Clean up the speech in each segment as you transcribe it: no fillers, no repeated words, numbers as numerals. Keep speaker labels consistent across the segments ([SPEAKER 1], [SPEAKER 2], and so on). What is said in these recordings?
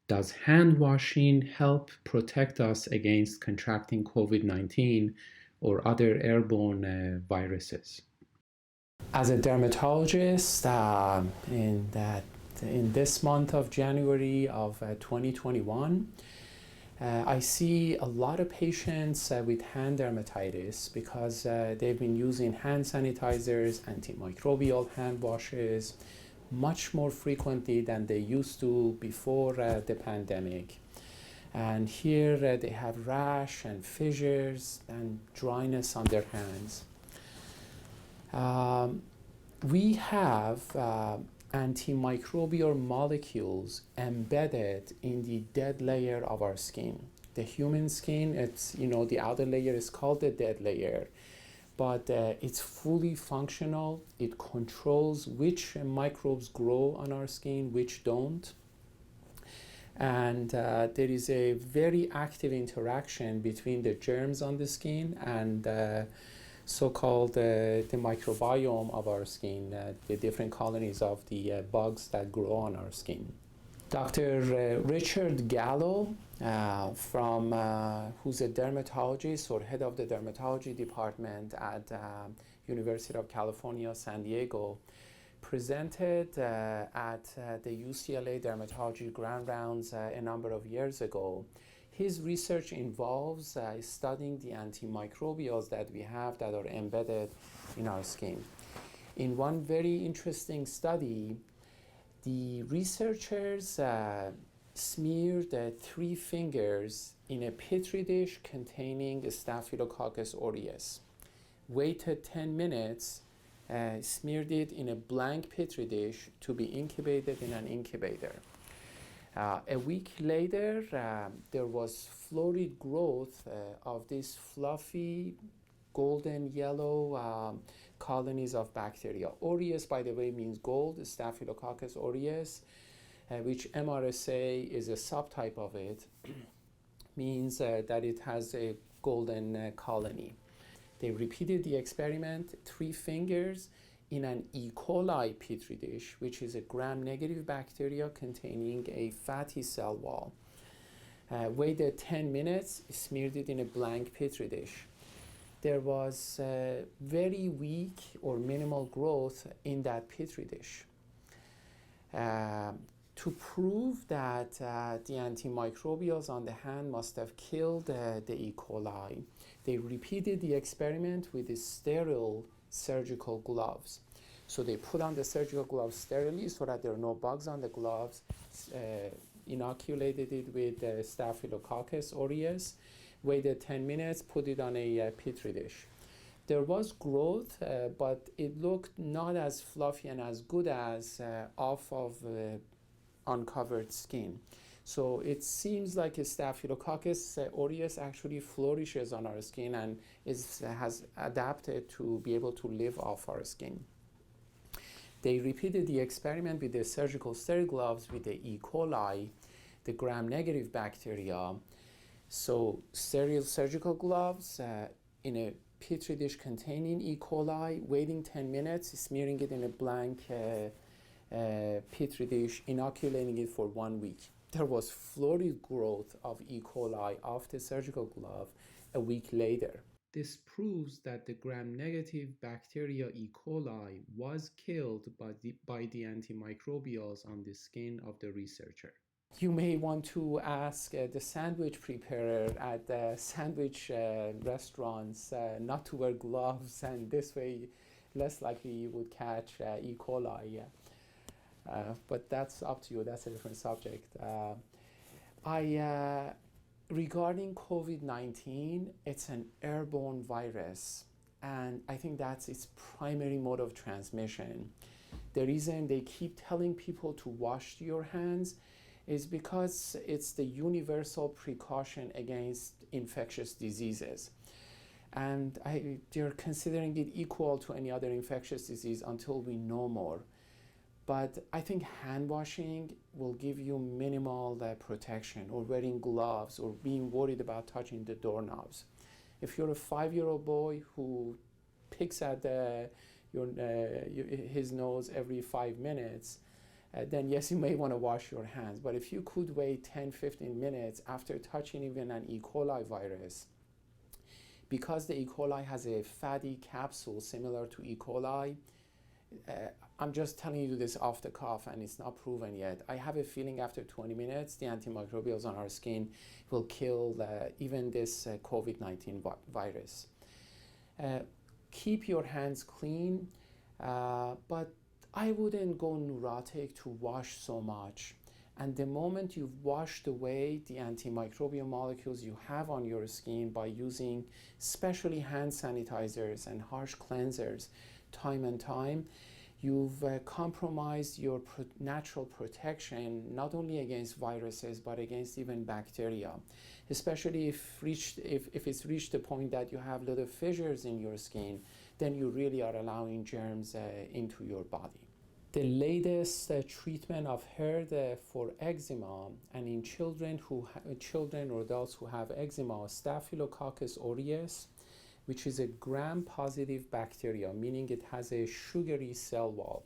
[SPEAKER 1] Does hand washing help protect us against contracting COVID-19 or other airborne viruses? As a dermatologist, in this month of January of 2021, I see a lot of patients with hand dermatitis because they've been using hand sanitizers, antimicrobial hand washes much more frequently than they used to before the pandemic. And here they have rash and fissures and dryness on their hands. We have antimicrobial molecules embedded in the dead layer of our skin. The human skin, it's, the outer layer is called the dead layer, but it's fully functional. It controls which microbes grow on our skin, which don't. And there is a very active interaction between the germs on the skin and so-called the microbiome of our skin, the different colonies of the bugs that grow on our skin. Dr. Richard Gallo, who's a dermatologist or head of the dermatology department at University of California, San Diego, presented at the UCLA Dermatology Grand Rounds a number of years ago. His research involves studying the antimicrobials that we have that are embedded in our skin. In one very interesting study, the researchers smeared 3 fingers in a petri dish containing Staphylococcus aureus, waited 10 minutes, smeared it in a blank petri dish to be incubated in an incubator. A week later, there was florid growth of these fluffy golden yellow colonies of bacteria. Aureus, by the way, means gold, Staphylococcus aureus, which MRSA is a subtype of it, means that it has a golden colony. They repeated the experiment, 3 fingers in an E. coli petri dish, which is a gram-negative bacteria containing a fatty cell wall. Waited 10 minutes, smeared it in a blank petri dish. There was very weak or minimal growth in that petri dish. To prove that the antimicrobials on the hand must have killed the E. coli, they repeated the experiment with the sterile surgical gloves. So they put on the surgical gloves sterilely so that there are no bugs on the gloves, inoculated it with Staphylococcus aureus, waited 10 minutes, put it on a petri dish. There was growth, but it looked not as fluffy and as good as off of uncovered skin. So it seems like a Staphylococcus aureus actually flourishes on our skin and has adapted to be able to live off our skin. They repeated the experiment with the surgical sterile gloves with the E. coli, the gram-negative bacteria. So sterile surgical gloves in a petri dish containing E. coli, waiting 10 minutes, smearing it in a blank petri dish, inoculating it for 1 week. There was florid growth of E. coli off the surgical glove a week later. This proves that the gram-negative bacteria E. coli was killed by the antimicrobials on the skin of the researcher. You may want to ask the sandwich preparer at the sandwich restaurants not to wear gloves, and this way less likely you would catch E. coli. But that's up to you. That's a different subject. Regarding COVID-19, it's an airborne virus, and I think that's its primary mode of transmission. The reason they keep telling people to wash your hands is because it's the universal precaution against infectious diseases. And they're considering it equal to any other infectious disease until we know more. But I think hand washing will give you minimal protection, or wearing gloves, or being worried about touching the doorknobs. If you're a 5-year-old boy who picks at his nose every 5 minutes, then yes, you may want to wash your hands. But if you could wait 10-15 minutes after touching even an E. coli virus, because the E. coli has a fatty capsule similar to E. coli, uh, I'm just telling you this off the cuff and it's not proven yet. I have a feeling after 20 minutes, the antimicrobials on our skin will kill even this COVID-19 virus. Uh, Keep your hands clean, but I wouldn't go neurotic to wash so much. And the moment you've washed away the antimicrobial molecules you have on your skin by using especially hand sanitizers and harsh cleansers time and time, you've compromised your natural protection not only against viruses but against even bacteria, especially if it's reached the point that you have little fissures in your skin. Then you really are allowing germs into your body. The latest treatment I've heard for eczema and in children or adults who have eczema, Staphylococcus aureus, which is a gram-positive bacteria, meaning it has a sugary cell wall.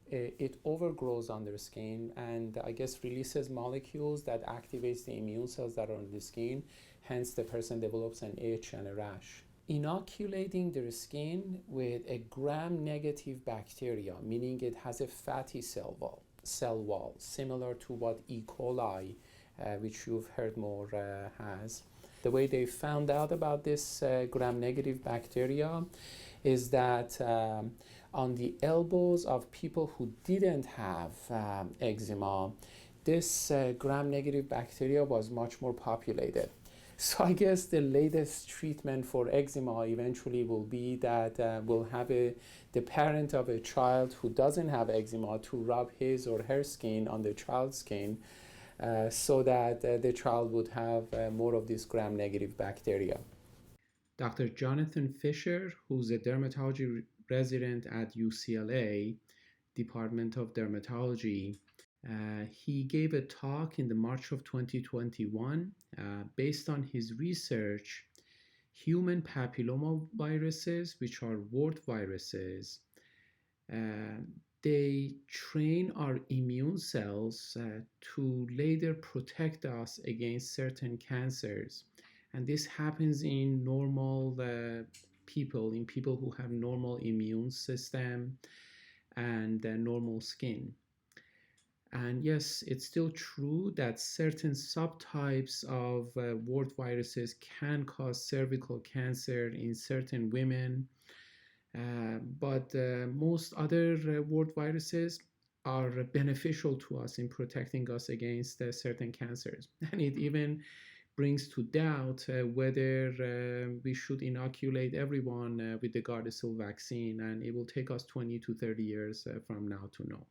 [SPEAKER 1] It overgrows on the skin and I guess releases molecules that activates the immune cells that are on the skin. Hence, the person develops an itch and a rash. Inoculating their skin with a gram-negative bacteria, meaning it has a fatty cell wall, similar to what E. coli, which you've heard more, has. The way they found out about this gram-negative bacteria is that on the elbows of people who didn't have eczema, this gram-negative bacteria was much more populated. So I guess the latest treatment for eczema eventually will be that we'll have the parent of a child who doesn't have eczema to rub his or her skin on the child's skin so that the child would have more of this gram-negative bacteria. Dr. Jonathan Fisher, who's a dermatology resident at UCLA, Department of Dermatology, he gave a talk in the March of 2021. Based on his research, human papillomaviruses, which are wart viruses, they train our immune cells to later protect us against certain cancers. And this happens in normal people, in people who have normal immune system and normal skin. And yes, it's still true that certain subtypes of wart viruses can cause cervical cancer in certain women, but most other wart viruses are beneficial to us in protecting us against certain cancers. And it even brings to doubt whether we should inoculate everyone with the Gardasil vaccine, and it will take us 20 to 30 years from now to know.